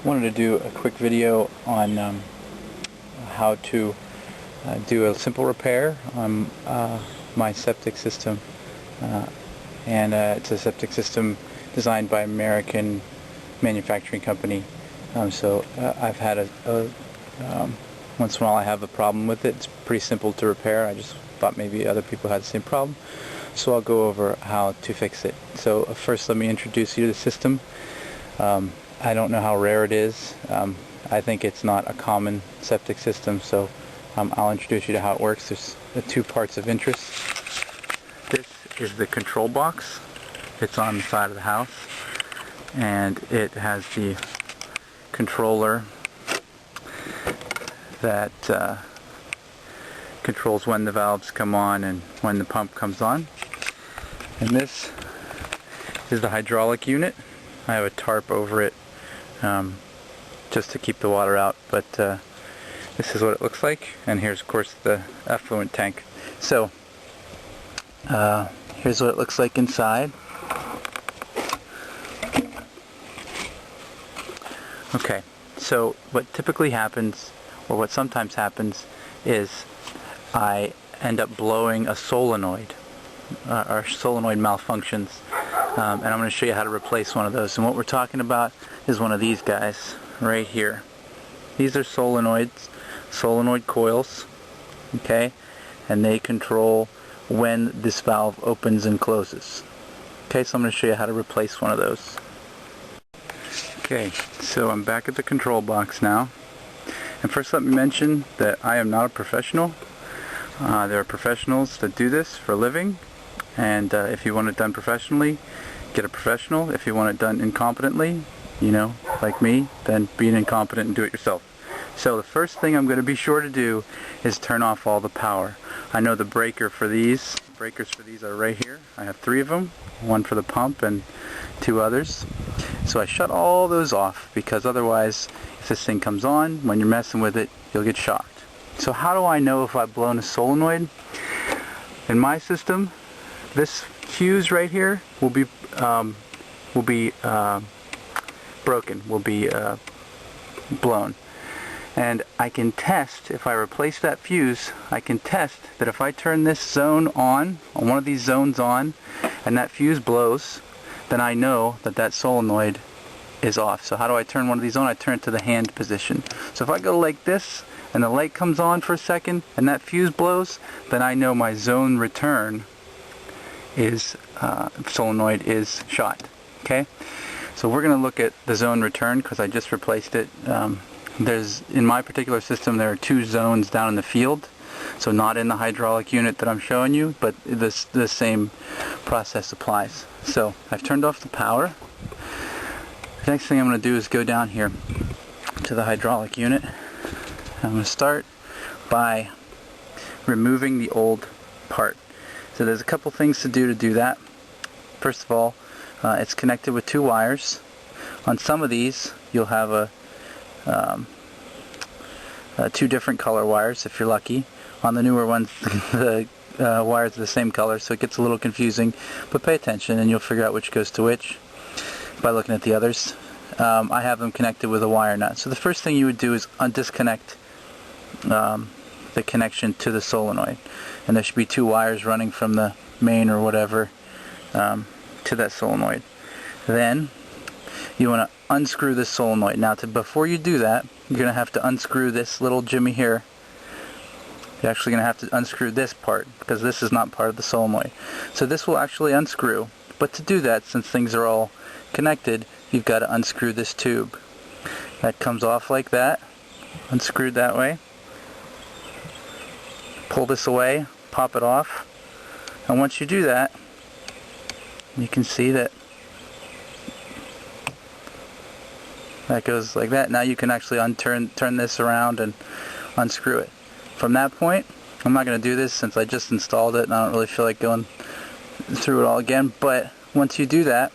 Wanted to do a quick video on how to do a simple repair on my septic system, and it's a septic system designed by an American manufacturing company. So I've had once in a while I have a problem with it. It's pretty simple to repair. I just thought maybe other people had the same problem, so I'll go over how to fix it. So first, let me introduce you to the system. I don't know how rare it is. I think it's not a common septic system, so I'll introduce you to how it works. There's two parts of interest. This is the control box. It's on the side of the house, and it has the controller that controls when the valves come on and when the pump comes on. And this is the hydraulic unit. I have a tarp over it just to keep the water out, but this is what it looks like. And here's of course the effluent tank. So here's what it looks like inside. Okay, so what typically happens, or what sometimes happens, is I end up blowing a solenoid. Our solenoid malfunctions, and I'm going to show you how to replace one of those. And what we're talking about is one of these guys right here. These are solenoids, solenoid coils, okay, and they control when this valve opens and closes. Okay, so I'm going to show you how to replace one of those. Okay, so I'm back at the control box now, and first let me mention that I am not a professional. There are professionals that do this for a living, and if you want it done professionally, get a professional. If you want it done incompetently, you know, like me, then be an incompetent and do it yourself. So the first thing I'm going to be sure to do is turn off all the power. I know the breakers for these are right here. I have 3 of them, one for the pump and 2 others. So I shut all those off, because otherwise, if this thing comes on, when you're messing with it, you'll get shocked. So how do I know if I've blown a solenoid? In my system, this fuse right here will be broken, will be blown. And I can test, if I replace that fuse, I can test that if I turn this zone on one of these zones on, and that fuse blows, then I know that that solenoid is off. So how do I turn one of these on? I turn it to the hand position. So if I go like this, and the light comes on for a second, and that fuse blows, then I know my zone return is, solenoid is shot. Okay? So we're going to look at the zone return, because I just replaced it. In my particular system, there are 2 zones down in the field, so not in the hydraulic unit that I'm showing you, but the same process applies. So I've turned off the power. The next thing I'm going to do is go down here to the hydraulic unit. I'm going to start by removing the old part. So there's a couple things to do that. First of all, it's connected with 2 wires. On some of these, you'll have 2 different color wires if you're lucky. On the newer ones, the wires are the same color, so it gets a little confusing. But pay attention, and you'll figure out which goes to which by looking at the others. I have them connected with a wire nut. So the first thing you would do is disconnect the connection to the solenoid, and there should be 2 wires running from the main or whatever to that solenoid. Then you want to unscrew this solenoid. Now, before you do that, you're going to have to unscrew this little jimmy here. You're actually going to have to unscrew this part, because this is not part of the solenoid. So this will actually unscrew, but to do that, since things are all connected, you've got to unscrew this tube. That comes off like that, unscrewed that way. Pull this away, pop it off, and once you do that, you can see that goes like that. Now you can actually turn this around and unscrew it. From that point, I'm not going to do this since I just installed it and I don't really feel like going through it all again, but once you do that,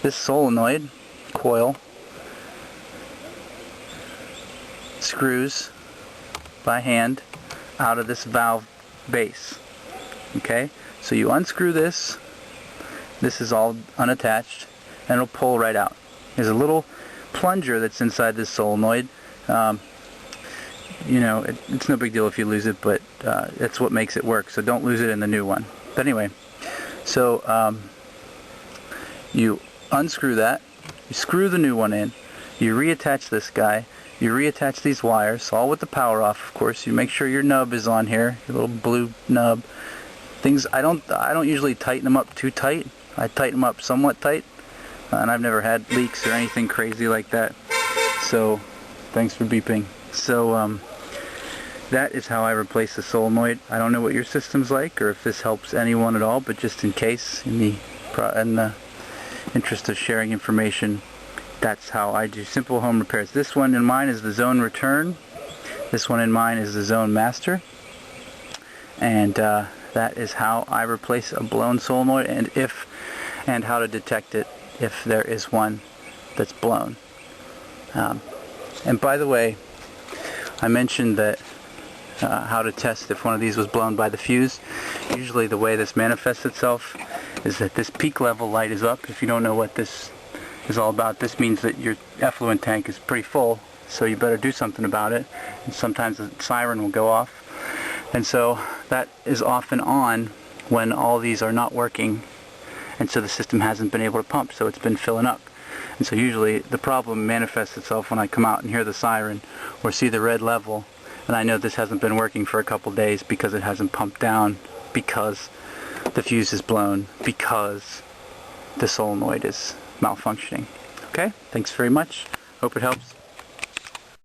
this solenoid coil screws by hand out of this valve base. Okay, so you unscrew this is all unattached, and it'll pull right out. There's a little plunger that's inside this solenoid. You know, it's no big deal if you lose it, but that's what makes it work, so don't lose it in the new one. But anyway, so you unscrew that, you screw the new one in, you reattach this guy, you reattach these wires, all with the power off, of course. You make sure your nub is on here, your little blue nub. Things, I don't usually tighten them up too tight. I tighten them up somewhat tight, and I've never had leaks or anything crazy like that. So, thanks for beeping. So, that is how I replace the solenoid. I don't know what your system's like, or if this helps anyone at all, but just in case, in the interest of sharing information, that's how I do simple home repairs. This one in mine is the zone return. This one in mine is the zone master. And that is how I replace a blown solenoid, and how to detect it if there is one that's blown. And by the way, I mentioned that how to test if one of these was blown by the fuse. Usually the way this manifests itself is that this peak level light is up. If you don't know what this is all about, this means that your effluent tank is pretty full, so you better do something about it. And sometimes the siren will go off, and so that is often on when all these are not working, and so the system hasn't been able to pump, so it's been filling up. And so usually the problem manifests itself when I come out and hear the siren or see the red level, and I know this hasn't been working for a couple days because it hasn't pumped down, because the fuse is blown, because the solenoid is malfunctioning. Okay, thanks very much. Hope it helps.